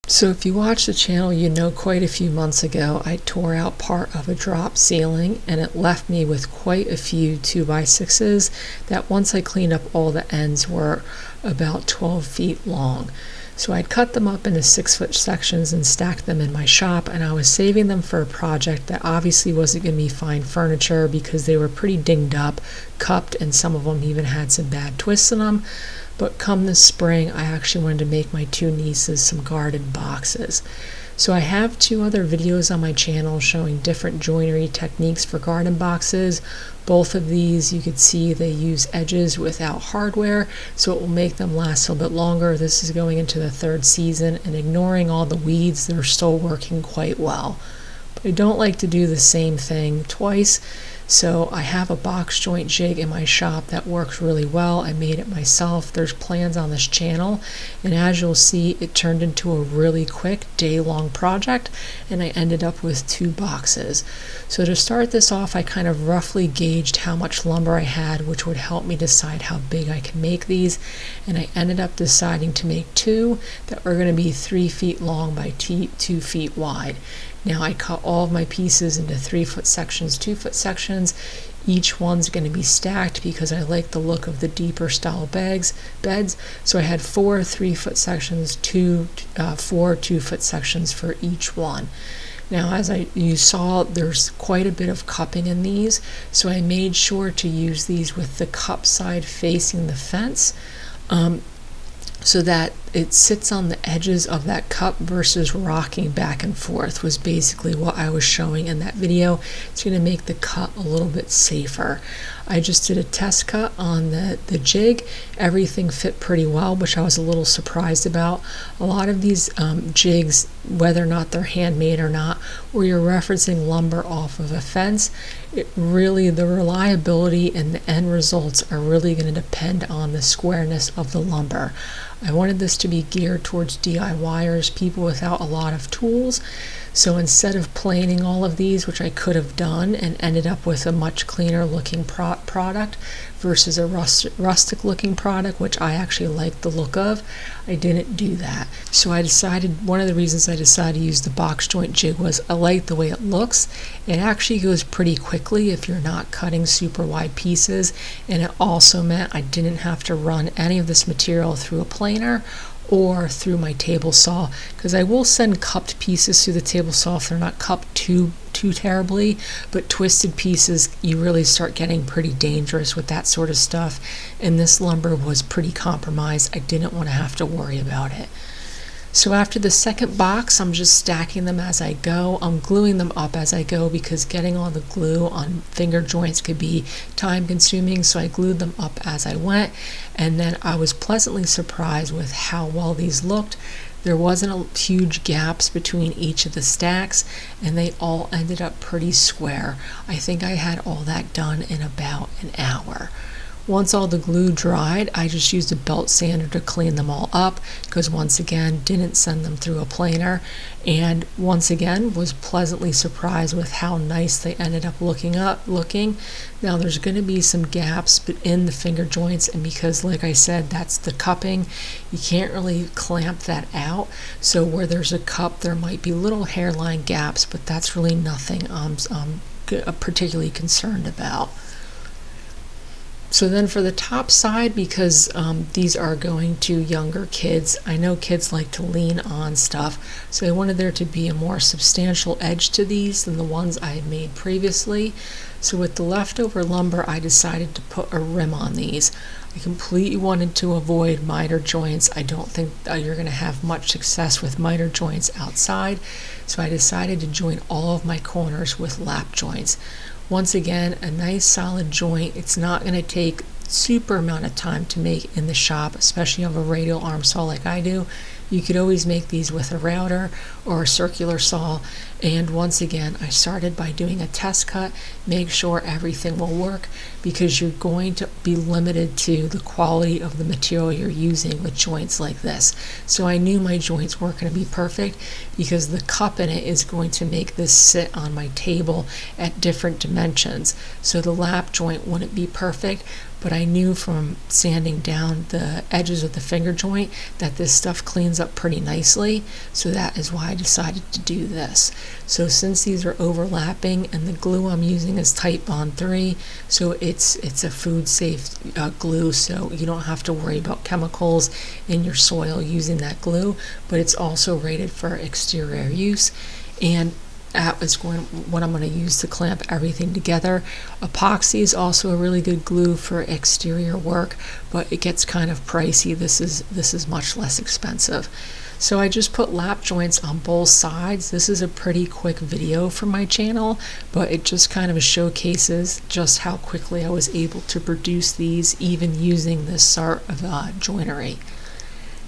So if you watch the channel, you know quite a few months ago I tore out part of a drop ceiling, and it left me with quite a few 2x6s that, once I cleaned up all the ends, were about 12 feet long. So I'd cut them up into 6-foot sections and stacked them in my shop, and I was saving them for a project that obviously wasn't going to be fine furniture because they were pretty dinged up, cupped, and some of them even had some bad twists in them. But come this spring, I actually wanted to make my two nieces some garden boxes. So I have 2 other videos on my channel showing different joinery techniques for garden boxes. Both of these, you can see they use edges without hardware, so it will make them last a little bit longer. This is going into the 3rd season, and ignoring all the weeds, they're still working quite well. But I don't like to do the same thing twice. So I have a box joint jig in my shop that works really well. I made it myself. There's plans on this channel, and as you'll see, it turned into a really quick day-long project, and I ended up with 2 boxes. So to start this off, I kind of roughly gauged how much lumber I had, which would help me decide how big I can make these, and I ended up deciding to make 2 that were going to be 3 feet long by 2 feet wide. Now I cut all of my pieces into 3-foot sections, 2-foot sections. Each one's going to be stacked because I like the look of the deeper style beds. So I had 4 3-foot sections, 4 2-foot sections for each one. Now, as you saw, there's quite a bit of cupping in these, so I made sure to use these with the cup side facing the fence, so that it sits on the edges of that cup versus rocking back and forth, was basically what I was showing in that video. It's going to make the cut a little bit safer. I just did a test cut on the jig. Everything fit pretty well, which I was a little surprised about. A lot of these jigs, whether or not they're handmade or not, where you're referencing lumber off of a fence, the reliability and the end results are really going to depend on the squareness of the lumber. I wanted this to be geared towards DIYers, people without a lot of tools. So instead of planing all of these, which I could have done and ended up with a much cleaner looking product versus a rustic looking product, which I actually like the look of, I didn't do that. So one of the reasons I decided to use the box joint jig was I like the way it looks. It actually goes pretty quickly if you're not cutting super wide pieces, and it also meant I didn't have to run any of this material through a planer or through my table saw, because I will send cupped pieces through the table saw if they're not cupped too terribly, but twisted pieces, you really start getting pretty dangerous with that sort of stuff, and this lumber was pretty compromised. I didn't want to have to worry about it. So after the second box, I'm just stacking them as I go. I'm gluing them up as I go because getting all the glue on finger joints could be time consuming, so I glued them up as I went, and then I was pleasantly surprised with how well these looked. There wasn't a huge gaps between each of the stacks, and they all ended up pretty square. I think I had all that done in about an hour. Once all the glue dried, I just used a belt sander to clean them all up, because once again, didn't send them through a planer, and once again, was pleasantly surprised with how nice they ended up looking. Now there's going to be some gaps in the finger joints, and because, like I said, that's the cupping, you can't really clamp that out. So where there's a cup, there might be little hairline gaps, but that's really nothing I'm particularly concerned about. So then for the top side, because these are going to younger kids, I know kids like to lean on stuff, so I wanted there to be a more substantial edge to these than the ones I had made previously. So with the leftover lumber, I decided to put a rim on these. I completely wanted to avoid miter joints. I don't think you're going to have much success with miter joints outside, so I decided to join all of my corners with lap joints. Once again, a nice solid joint. It's not going to take super amount of time to make in the shop, especially on a radial arm saw like I do. You could always make these with a router or a circular saw. And once again, I started by doing a test cut, make sure everything will work, because you're going to be limited to the quality of the material you're using with joints like this. So I knew my joints weren't going to be perfect because the cup in it is going to make this sit on my table at different dimensions. So the lap joint wouldn't be perfect, but I knew from sanding down the edges of the finger joint that this stuff cleans up pretty nicely, so that is why I decided to do this. So since these are overlapping and the glue I'm using is Titebond 3, so it's a food safe glue, so you don't have to worry about chemicals in your soil using that glue, but it's also rated for exterior use. And that is what I'm going to use to clamp everything together. Epoxy is also a really good glue for exterior work, but it gets kind of pricey. This is much less expensive. So I just put lap joints on both sides. This is a pretty quick video for my channel, but it just kind of showcases just how quickly I was able to produce these even using this sort of joinery.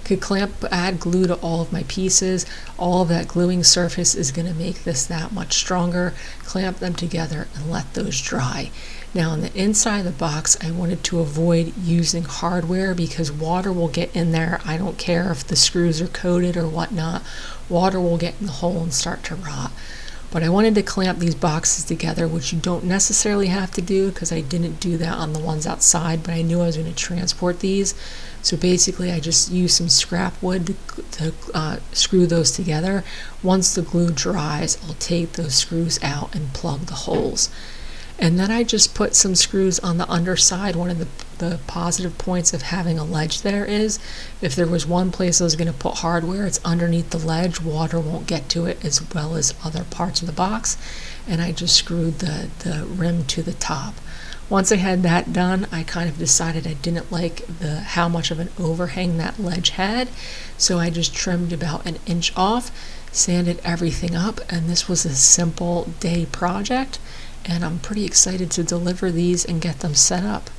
Could add glue to all of my pieces. All of that gluing surface is going to make this that much stronger. Clamp them together and let those dry. Now on the inside of the box, I wanted to avoid using hardware because water will get in there. I don't care if the screws are coated or whatnot. Water will get in the hole and start to rot. But I wanted to clamp these boxes together, which you don't necessarily have to do because I didn't do that on the ones outside, but I knew I was going to transport these. So basically I just used some scrap wood to screw those together. Once the glue dries, I'll take those screws out and plug the holes. And then I just put some screws on the underside. One of the positive points of having a ledge there is if there was one place I was going to put hardware, it's underneath the ledge. Water won't get to it as well as other parts of the box. And I just screwed the rim to the top. Once I had that done, I kind of decided I didn't like how much of an overhang that ledge had. So I just trimmed about 1 inch off, sanded everything up, and this was a simple day project. And I'm pretty excited to deliver these and get them set up.